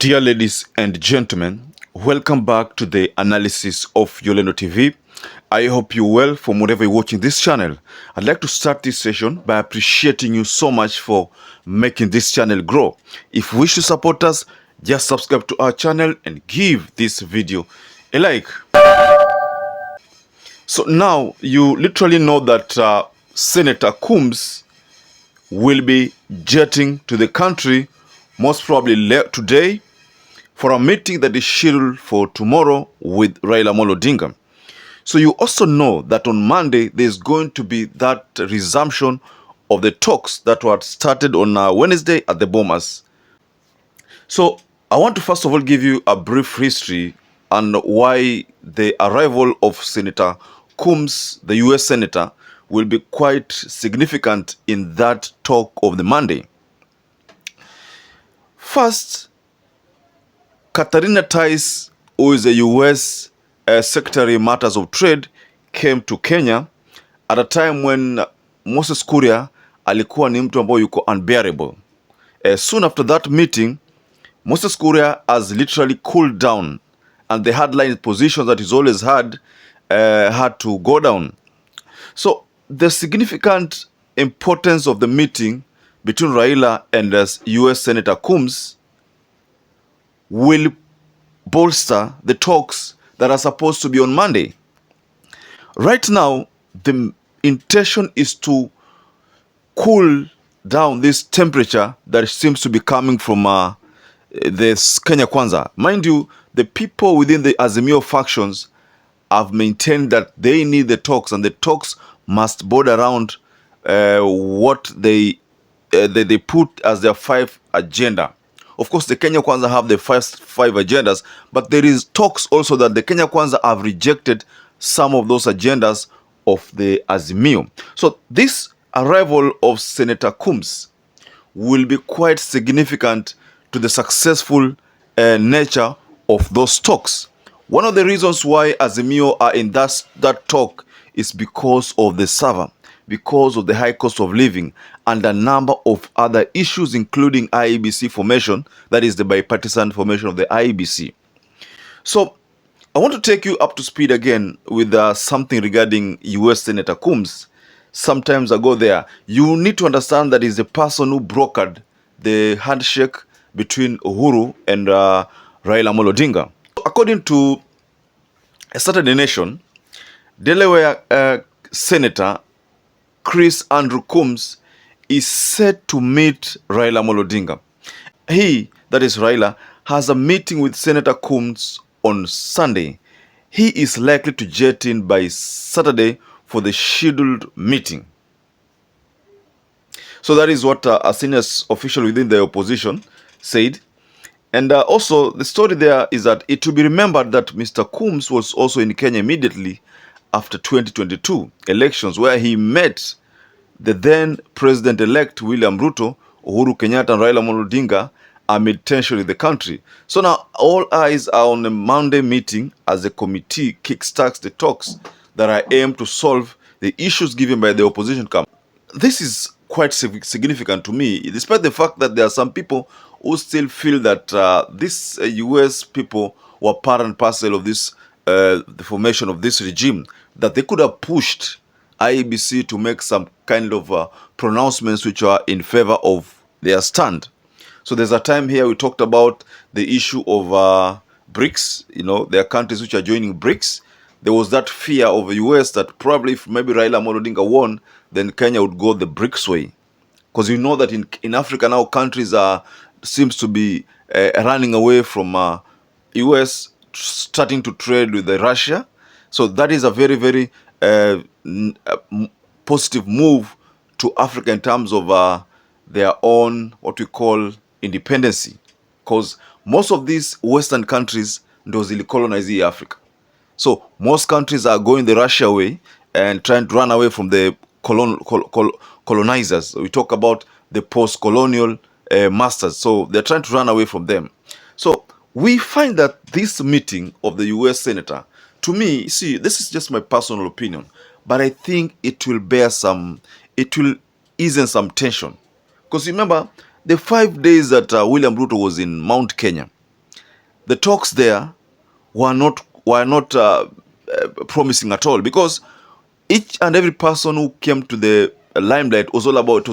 Dear ladies and gentlemen, welcome back to the analysis of YOLENO TV. I hope you're well from wherever you're watching this channel. I'd like to start this session by appreciating you so much for making this channel grow. If you wish to support us, just subscribe to our channel and give this video a like. So now you literally know that Senator COONS will be jetting to the country most probably today for a meeting that is scheduled for tomorrow with RAILA Odinga. So you also know that on Monday there's going to be that resumption of the talks that were started on Wednesday at the Bomas. So I want to first of all give you a brief history on why the arrival of Senator COONS, the US Senator, will be quite significant in that talk of the Monday. First, Katarina Tice, who is a US Secretary of Matters of Trade, came to Kenya at a time when Moses Kuria alikuwa ni mtu ambaye yuko unbearable. Soon after that meeting, Moses Kuria has literally cooled down, and the hardline positions that he's always had to go down. So the significant importance of the meeting between RAILA and US Senator COONS will bolster the talks that are supposed to be on Monday. Right now, the intention is to cool down this temperature that seems to be coming from the Kenya Kwanza. Mind you, the people within the Azimio factions have maintained that they need the talks, and the talks must border around what they put as their 5 agenda. Of course, the Kenya Kwanza have the first 5 agendas, but there is talks also that the Kenya Kwanza have rejected some of those agendas of the Azimio. So this arrival of Senator COONS will be quite significant to the successful nature of those talks. One of the reasons why Azimio are in that talk is because of the server, because of the high cost of living, and a number of other issues, including IEBC formation, that is the bipartisan formation of the IEBC. So I want to take you up to speed again with something regarding US Senator COONS. Sometimes ago there, you need to understand that he's the person who brokered the handshake between Uhuru and RAILA Odinga. According to a Saturday Nation, Delaware Senator Chris Andrew Combs is set to meet RAILA Odinga. He, that is RAILA, has a meeting with Senator COONS on Sunday. He is likely to jet in by Saturday for the scheduled meeting. So that is what a senior official within the opposition said. And also the story there is that it will be remembered that Mr. COONS was also in Kenya immediately after 2022 elections, where he met the then president-elect William Ruto, Uhuru Kenyatta, and RAILA Odinga amid tension in the country. So now all eyes are on a Monday meeting as the committee kickstarts the talks that are aimed to solve the issues given by the opposition camp. This is quite significant to me, despite the fact that there are some people who still feel that these US people were part and parcel of this the formation of this regime, that they could have pushed IEBC to make some kind of pronouncements which are in favor of their stand. So there's a time here we talked about the issue of BRICS. You know, there are countries which are joining BRICS. There was that fear of the US that probably if maybe RAILA Odinga won, then Kenya would go the BRICS way. Because you know that in Africa now, countries seems to be running away from US, starting to trade with Russia. So that is a very, very positive move to Africa in terms of their own, what we call, independency. Because most of these Western countries ndo colonize Africa. So most countries are going the Russia way and trying to run away from the colonizers. We talk about the post-colonial masters. So they're trying to run away from them. So we find that this meeting of the US Senator, to me, see, this is just my personal opinion, but I think it will ease in some tension. Because remember, the 5 days that William Ruto was in Mount Kenya, the talks there were not promising at all, because each and every person who came to the limelight was all about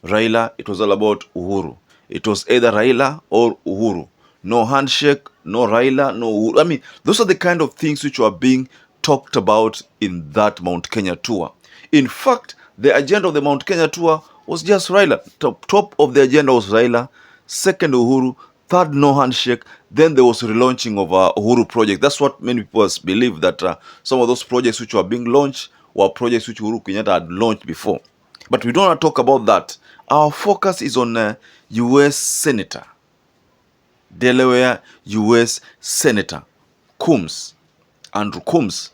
Raila, it was all about Uhuru. It was either Raila or Uhuru. No handshake, no Raila, no Uhuru. I mean, those are the kind of things which were being talked about in that Mount Kenya tour. In fact, the agenda of the Mount Kenya tour was just Raila. Top of the agenda was Raila, second Uhuru, third no handshake. Then there was relaunching of Uhuru project. That's what many people believe, that some of those projects which were being launched were projects which Uhuru Kenyatta had launched before. But we don't want to talk about that. Our focus is on U.S. Senator, Delaware U.S. Senator COONS, Andrew COONS,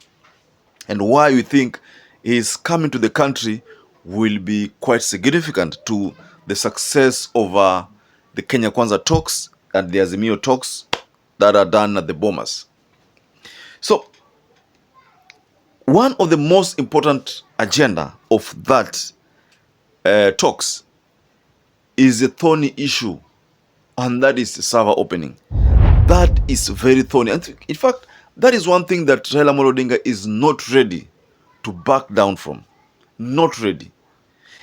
and why we think his coming to the country will be quite significant to the success of the Kenya Kwanza talks and the Azimio talks that are done at the Bomas. So, one of the most important agenda of that talks is a thorny issue, and that is the server opening. That is very thorny. And in fact, that is one thing that Raila Amolo Odinga is not ready to back down from. Not ready.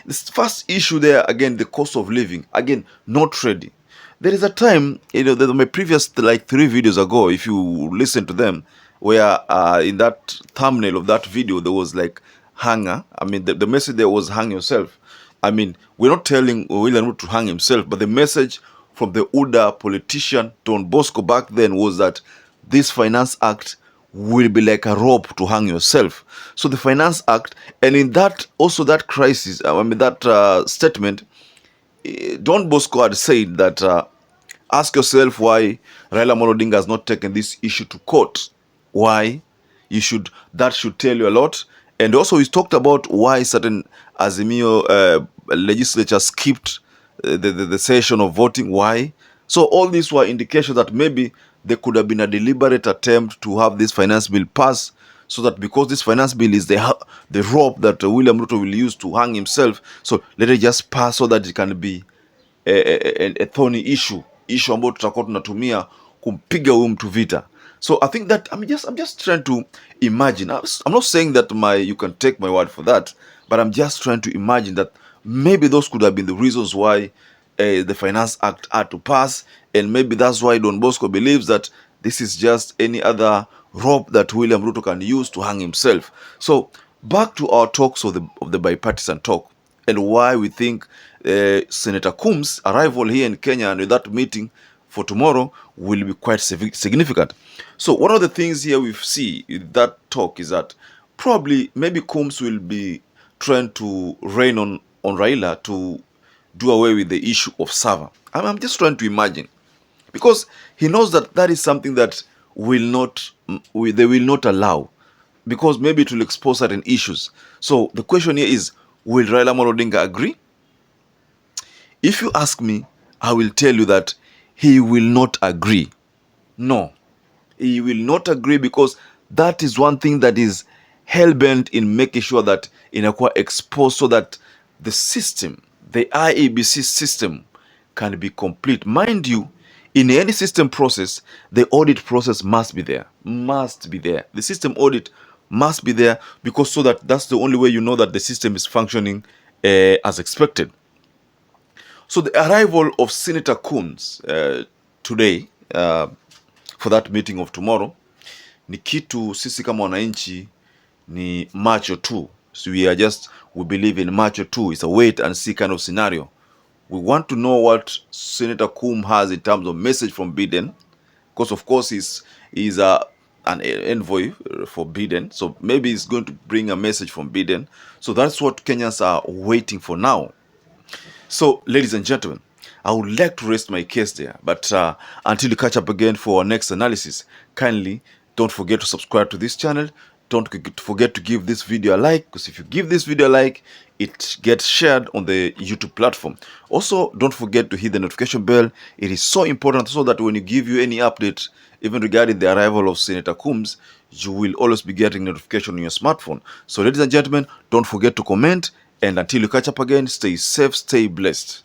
The first issue there, again, the cost of living. Again, not ready. There is a time, my previous 3 videos ago, if you listen to them, where in that thumbnail of that video, there was hanger. I mean, the message there was hang yourself. I mean, we're not telling William to hang himself, but the message from the UDA politician Don Bosco back then was that this Finance Act will be like a rope to hang yourself. So the Finance Act, and in that, also that crisis, that statement, Don Bosco had said that ask yourself why Raila Amolo Odinga has not taken this issue to court. Why? That should tell you a lot. And also he's talked about why certain Azimio legislature skipped the session of voting. Why? So all these were indications that maybe there could have been a deliberate attempt to have this finance bill pass, so that because this finance bill is the rope that William Ruto will use to hang himself, so let it just pass so that it can be a thorny issue ambayo tutakuwa tunatumia kumpiga huyu mtu vita. So I think that I'm just trying to imagine. I'm not saying that you can take my word for that, but I'm just trying to imagine that maybe those could have been the reasons why the Finance Act had to pass, and maybe that's why Don Bosco believes that this is just any other rope that William Ruto can use to hang himself. So back to our talks of the bipartisan talk, and why we think Senator COONS' arrival here in Kenya and that meeting for tomorrow will be quite significant. So one of the things here we see in that talk is that probably maybe COONS will be trying to rain on Raila to do away with the issue of server. I'm just trying to imagine, because he knows that is something that they will not allow, because maybe it will expose certain issues. So the question here is, will Raila Amolo Odinga agree? If you ask me, I will tell you that he will not agree. No, he will not agree, because that is one thing that is hell-bent in making sure that inakuwa exposed, so that the system, the IEBC system, can be complete. Mind you, in any system process, the audit process must be there. Must be there. The system audit must be there, because that's the only way you know that the system is functioning as expected. So the arrival of Senator COONS today for that meeting of tomorrow ni kitu sisi kama wananchi ni macho tu. So we believe in macho tu. It's a wait and see kind of scenario. We want to know what Senator COONS has in terms of message from Biden, because of course he's an envoy for Biden. So maybe he's going to bring a message from Biden. So that's what Kenyans are waiting for now. So, ladies and gentlemen, I would like to rest my case there. But until we catch up again for our next analysis, kindly don't forget to subscribe to this channel. Don't forget to give this video a like, because if you give this video a like, it gets shared on the YouTube platform. Also, don't forget to hit the notification bell. It is so important, so that when you give you any update, even regarding the arrival of Senator COONS, you will always be getting notification on your smartphone. So, ladies and gentlemen, don't forget to comment. And until you catch up again, stay safe, stay blessed.